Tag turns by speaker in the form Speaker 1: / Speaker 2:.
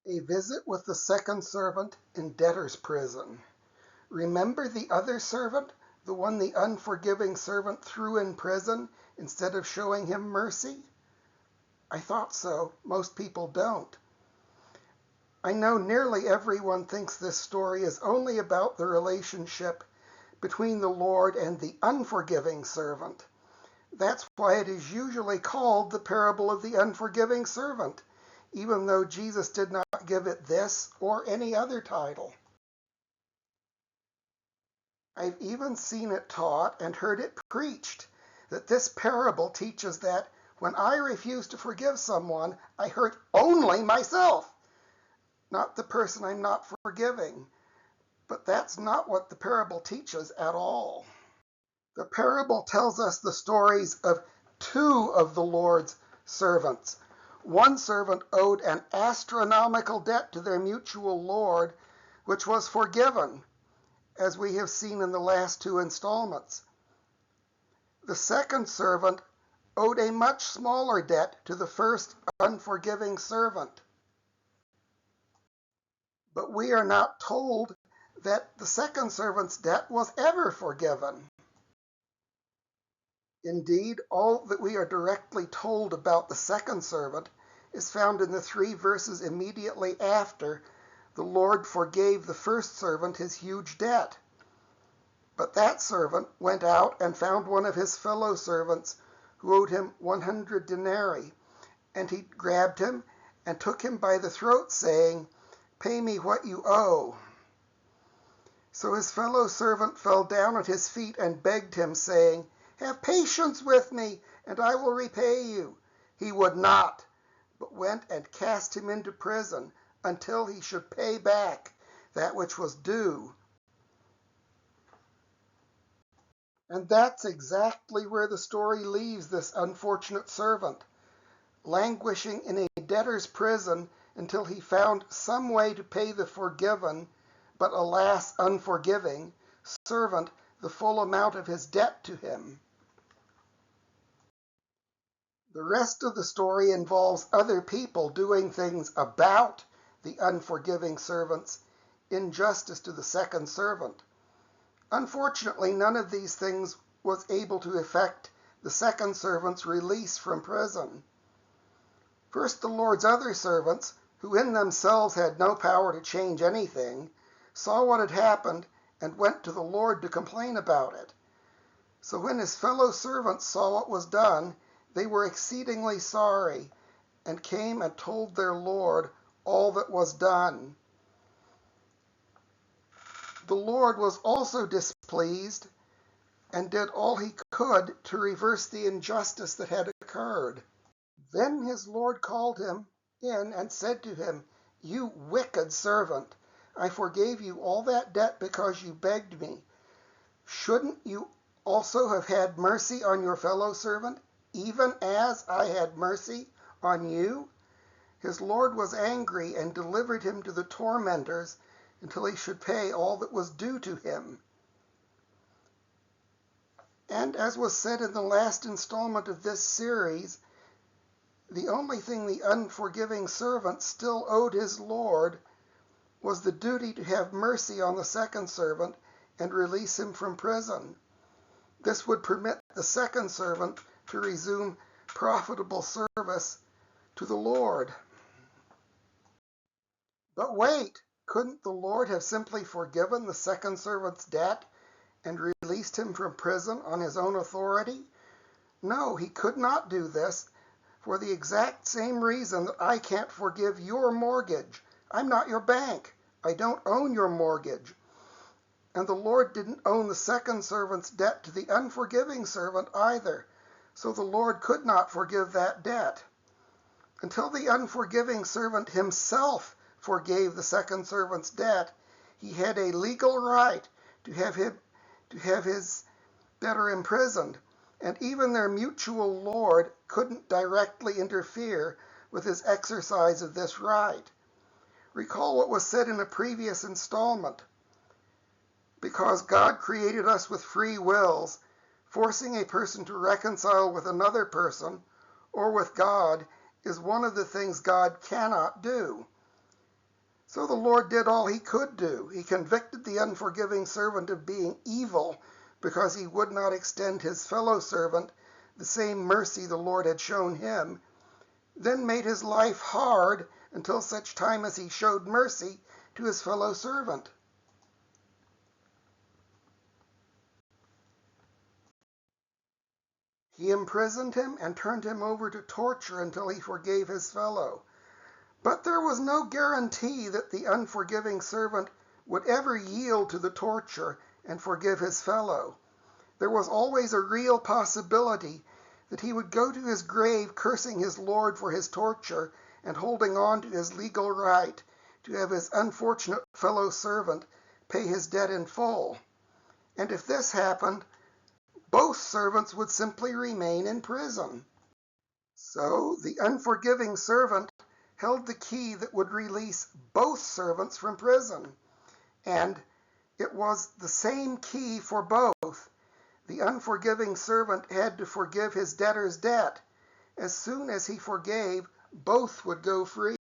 Speaker 1: A visit with the second servant in debtor's prison. Remember the other servant, the one the unforgiving servant threw in prison instead of showing him mercy? I thought so. Most people don't. I know nearly everyone thinks this story is only about the relationship between the Lord and the unforgiving servant. That's why it is usually called the parable of the unforgiving servant, even though Jesus did not give it this or any other title. I've even seen it taught and heard it preached that this parable teaches that when I refuse to forgive someone, I hurt only myself, not the person I'm not forgiving. But that's not what the parable teaches at all. The parable tells us the stories of two of the Lord's servants. One servant owed an astronomical debt to their mutual Lord, which was forgiven, as we have seen in the last two installments. The second servant owed a much smaller debt to the first unforgiving servant. But we are not told that the second servant's debt was ever forgiven. Indeed, all that we are directly told about the second servant is found in the 3 verses immediately after the Lord forgave the first servant his huge debt. But that servant went out and found one of his fellow servants who owed him 100 denarii, and he grabbed him and took him by the throat, saying, "Pay me what you owe." So his fellow servant fell down at his feet and begged him, saying, "Have patience with me, and I will repay you." He would not, but went and cast him into prison until he should pay back that which was due. And that's exactly where the story leaves this unfortunate servant, languishing in a debtor's prison until he found some way to pay the forgiven, but alas unforgiving, servant the full amount of his debt to him. The rest of the story involves other people doing things about the unforgiving servant's injustice to the second servant. Unfortunately, none of these things was able to effect the second servant's release from prison. First, the Lord's other servants, who in themselves had no power to change anything, saw what had happened and went to the Lord to complain about it. So when his fellow servants saw what was done, they were exceedingly sorry and came and told their Lord all that was done. The Lord was also displeased and did all he could to reverse the injustice that had occurred. Then his Lord called him in and said to him, "You wicked servant, I forgave you all that debt because you begged me. Shouldn't you also have had mercy on your fellow servant, even as I had mercy on you?" His Lord was angry and delivered him to the tormentors until he should pay all that was due to him. And as was said in the last installment of this series, the only thing the unforgiving servant still owed his Lord was the duty to have mercy on the second servant and release him from prison. This would permit the second servant to resume profitable service to the Lord. But wait, couldn't the Lord have simply forgiven the second servant's debt and released him from prison on his own authority? No, he could not do this for the exact same reason that I can't forgive your mortgage. I'm not your bank. I don't own your mortgage. And the Lord didn't own the second servant's debt to the unforgiving servant either, so the Lord could not forgive that debt. Until the unforgiving servant himself forgave the second servant's debt, he had a legal right to have his debtor imprisoned, and even their mutual Lord couldn't directly interfere with his exercise of this right. Recall what was said in a previous installment. Because God created us with free wills, forcing a person to reconcile with another person or with God is one of the things God cannot do. So the Lord did all he could do. He convicted the unforgiving servant of being evil because he would not extend his fellow servant the same mercy the Lord had shown him, then made his life hard until such time as he showed mercy to his fellow servant. He imprisoned him and turned him over to torture until he forgave his fellow. But there was no guarantee that the unforgiving servant would ever yield to the torture and forgive his fellow. There was always a real possibility that he would go to his grave cursing his Lord for his torture and holding on to his legal right to have his unfortunate fellow servant pay his debt in full. And if this happened, both servants would simply remain in prison. So the unforgiving servant held the key that would release both servants from prison. And it was the same key for both. The unforgiving servant had to forgive his debtor's debt. As soon as he forgave, both would go free.